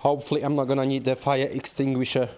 Hopefully I'm not gonna need the fire extinguisher.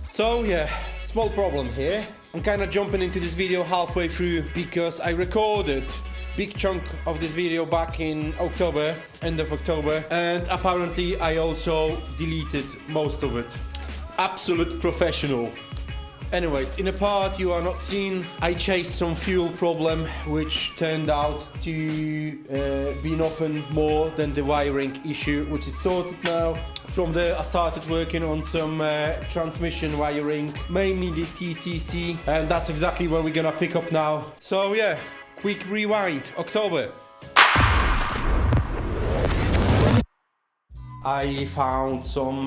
So yeah, small problem here. I'm kind of jumping into this video halfway through because I recorded big chunk of this video back in October, end of October, and apparently I also deleted most of it. Absolute professional. Anyways, in a part you are not seeing, I chased some fuel problem which turned out to be nothing more than the wiring issue, which is sorted now. From there I started working on some transmission wiring, mainly the TCC, and that's exactly where we're gonna pick up now. So yeah, quick rewind, October. I found some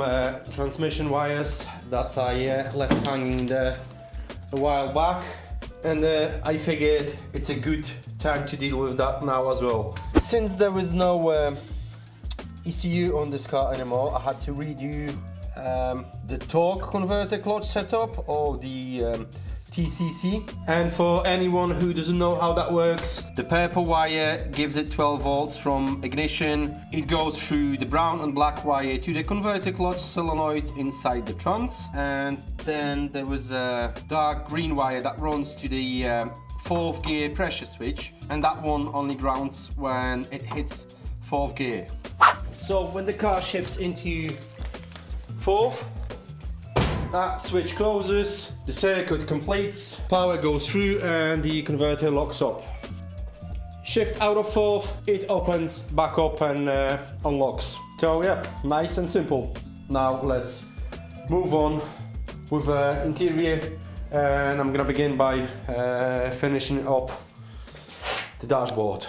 transmission wires that I left hanging there a while back, and I figured it's a good time to deal with that now as well. Since there was no ECU on this car anymore, I had to redo the torque converter clutch setup, or the TCC. And for anyone who doesn't know how that works, the purple wire gives it 12 volts from ignition. It goes through the brown and black wire to the converter clutch solenoid inside the trans, and then there was a dark green wire that runs to the fourth gear pressure switch, and that one only grounds when it hits fourth gear. So when the car shifts into fourth, that switch closes, the circuit completes, power goes through and the converter locks up. Shift out of fourth, it opens back up and unlocks. So yeah, nice and simple. Now let's move on with interior, and I'm gonna begin by finishing up the dashboard.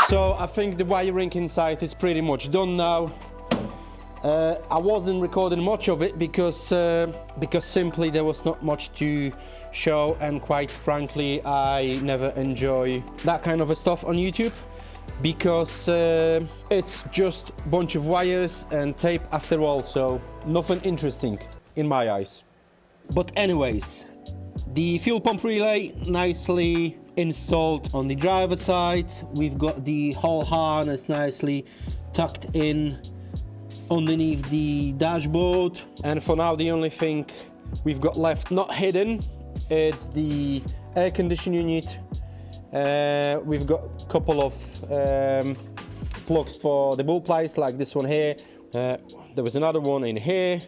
So I think the wiring inside is pretty much done now. I wasn't recording much of it because simply there was not much to show, and quite frankly I never enjoy that kind of stuff on YouTube because it's just a bunch of wires and tape after all, so nothing interesting in my eyes. But anyways, the fuel pump relay nicely installed on the driver's side. We've got the whole harness nicely tucked in underneath the dashboard, and for now the only thing we've got left not hidden, it's the air conditioning unit. We've got a couple of plugs for the bull plies, like this one here. There was another one in here.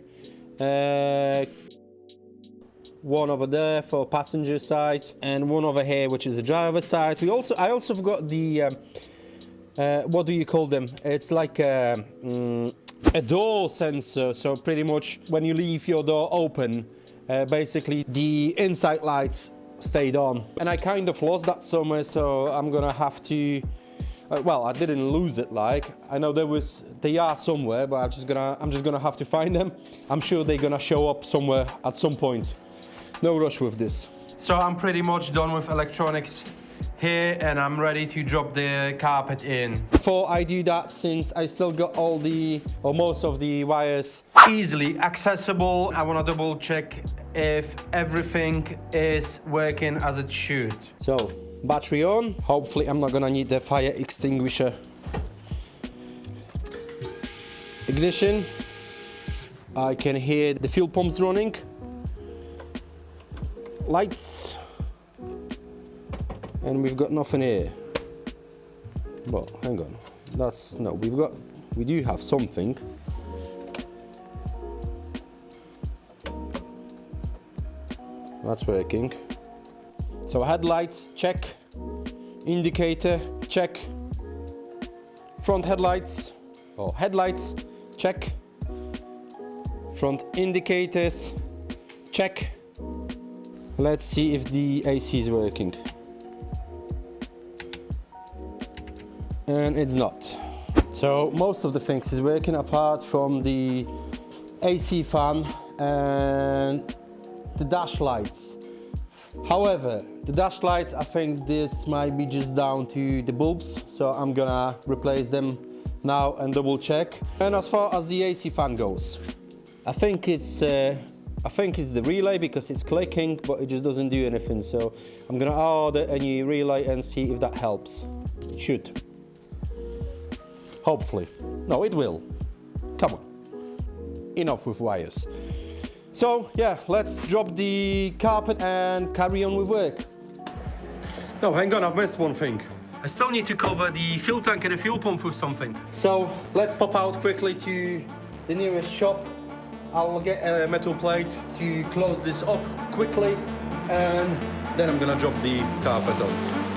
One over there for passenger side, and one over here, which is the driver side. I also forgot the what do you call them? It's like a door sensor. So pretty much when you leave your door open, basically the inside lights stayed on. And I kind of lost that somewhere, so I'm gonna have to. Well, I didn't lose it. Like I know they are somewhere, but I'm just gonna have to find them. I'm sure they're gonna show up somewhere at some point. No rush with this. So I'm pretty much done with electronics here, and I'm ready to drop the carpet in. Before I do that, since I still got most of the wires easily accessible, I want to double check if everything is working as it should. So battery on. Hopefully I'm not gonna need the fire extinguisher. Ignition. I can hear the fuel pumps running. Lights, and we've got nothing here. Well, hang on, we do have something. That's working. So headlights, check. Indicator, check. Front headlights, headlights, check. Front indicators, check. Let's see if the AC is working. And it's not. So most of the things is working apart from the AC fan and the dash lights. However, the dash lights, I think this might be just down to the bulbs, so I'm gonna replace them now and double check. And as far as the AC fan goes, I think it's the relay, because it's clicking, but it just doesn't do anything. So I'm gonna order a new relay and see if that helps. It should. Hopefully. No, it will. Come on. Enough with wires. So yeah, let's drop the carpet and carry on with work. No, hang on, I've missed one thing. I still need to cover the fuel tank and the fuel pump with something. So let's pop out quickly to the nearest shop. I'll get a metal plate to close this up quickly, and then I'm gonna drop the carpet on.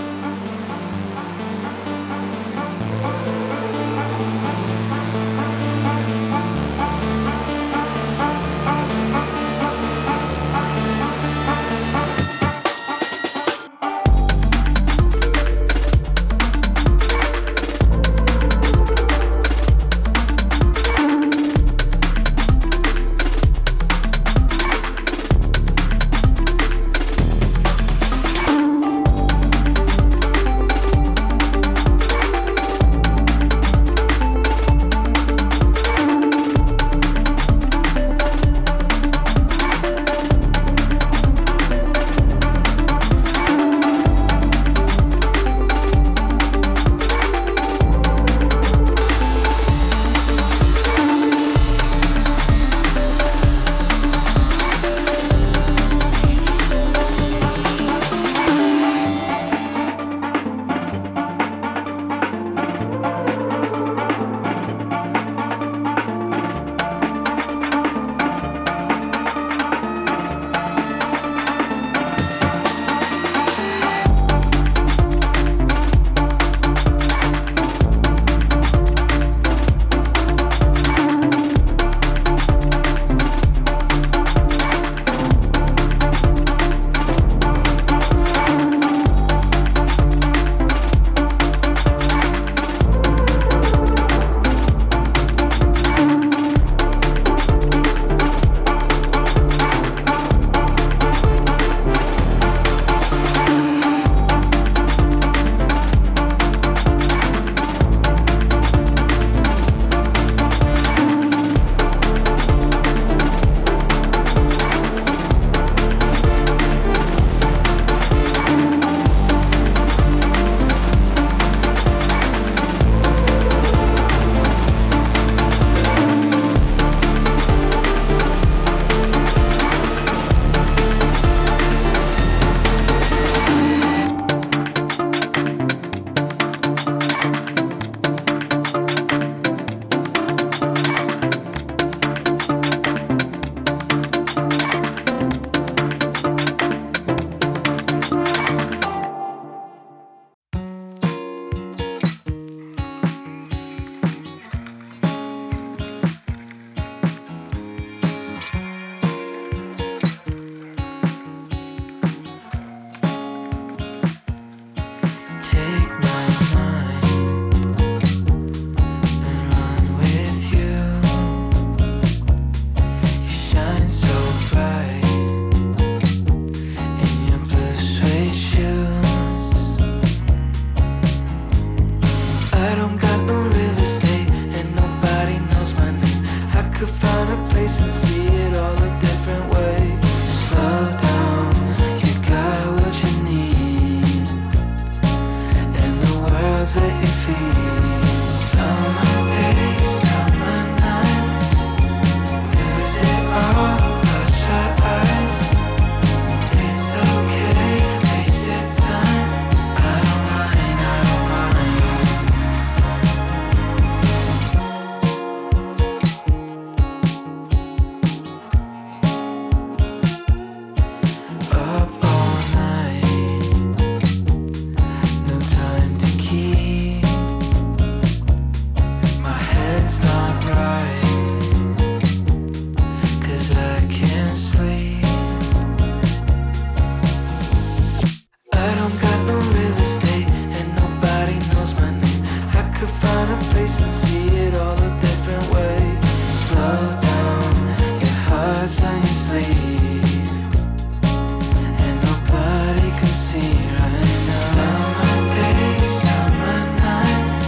see right now. Summer days, summer nights,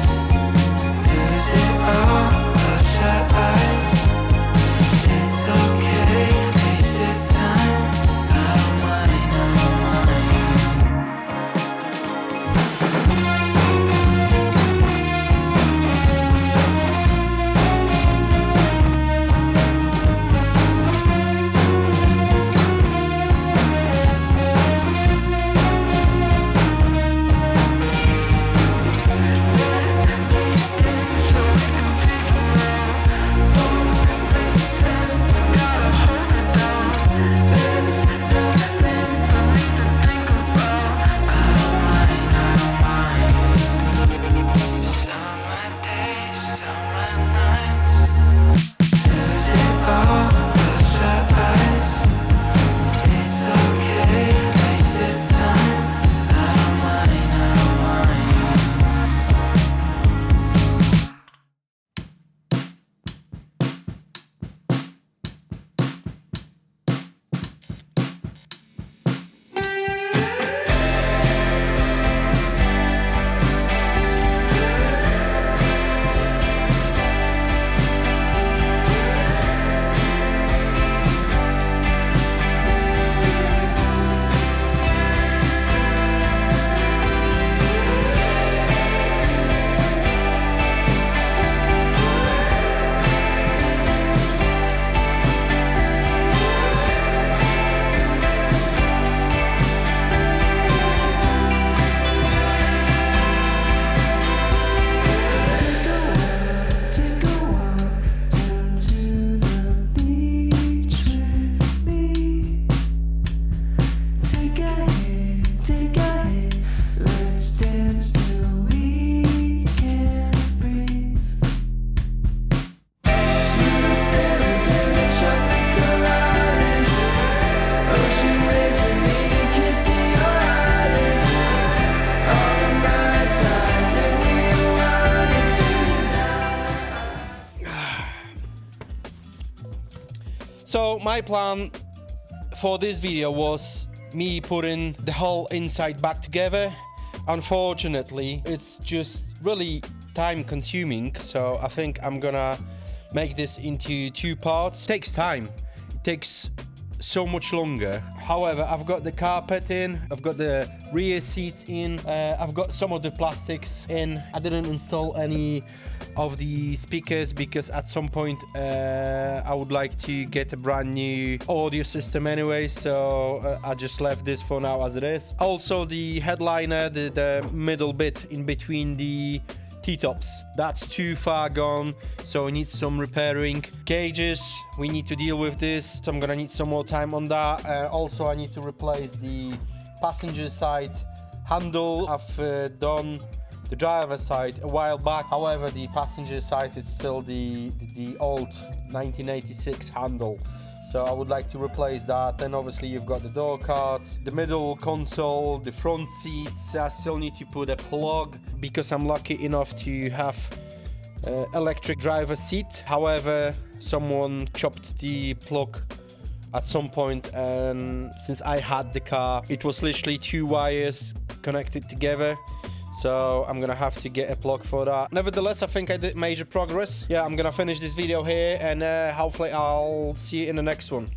lose it all, close your eyes. It's okay, wasted time. I don't mind, I don't mind. So my plan for this video was me putting the whole inside back together. Unfortunately, it's just really time consuming, so I think I'm gonna make this into 2 parts. It takes time. It takes so much longer. However, I've got the carpet in, I've got the rear seats in, I've got some of the plastics in. I didn't install any of the speakers because at some point I would like to get a brand new audio system anyway, so I just left this for now as it is. Also the headliner, the middle bit in between the T-tops, that's too far gone, so we need some repairing. Gauges, we need to deal with this, so I'm gonna need some more time on that. Also I need to replace the passenger side handle. I've done the driver side a while back, however the passenger side is still the old 1986 handle, so I would like to replace that. Then obviously you've got the door cards, the middle console, the front seats. I still need to put a plug because I'm lucky enough to have electric driver seat. However, someone chopped the plug at some point, and since I had the car, it was literally 2 wires connected together, so I'm gonna have to get a plug for that. Nevertheless, I think I did major progress. Yeah, I'm gonna finish this video here, and hopefully I'll see you in the next one.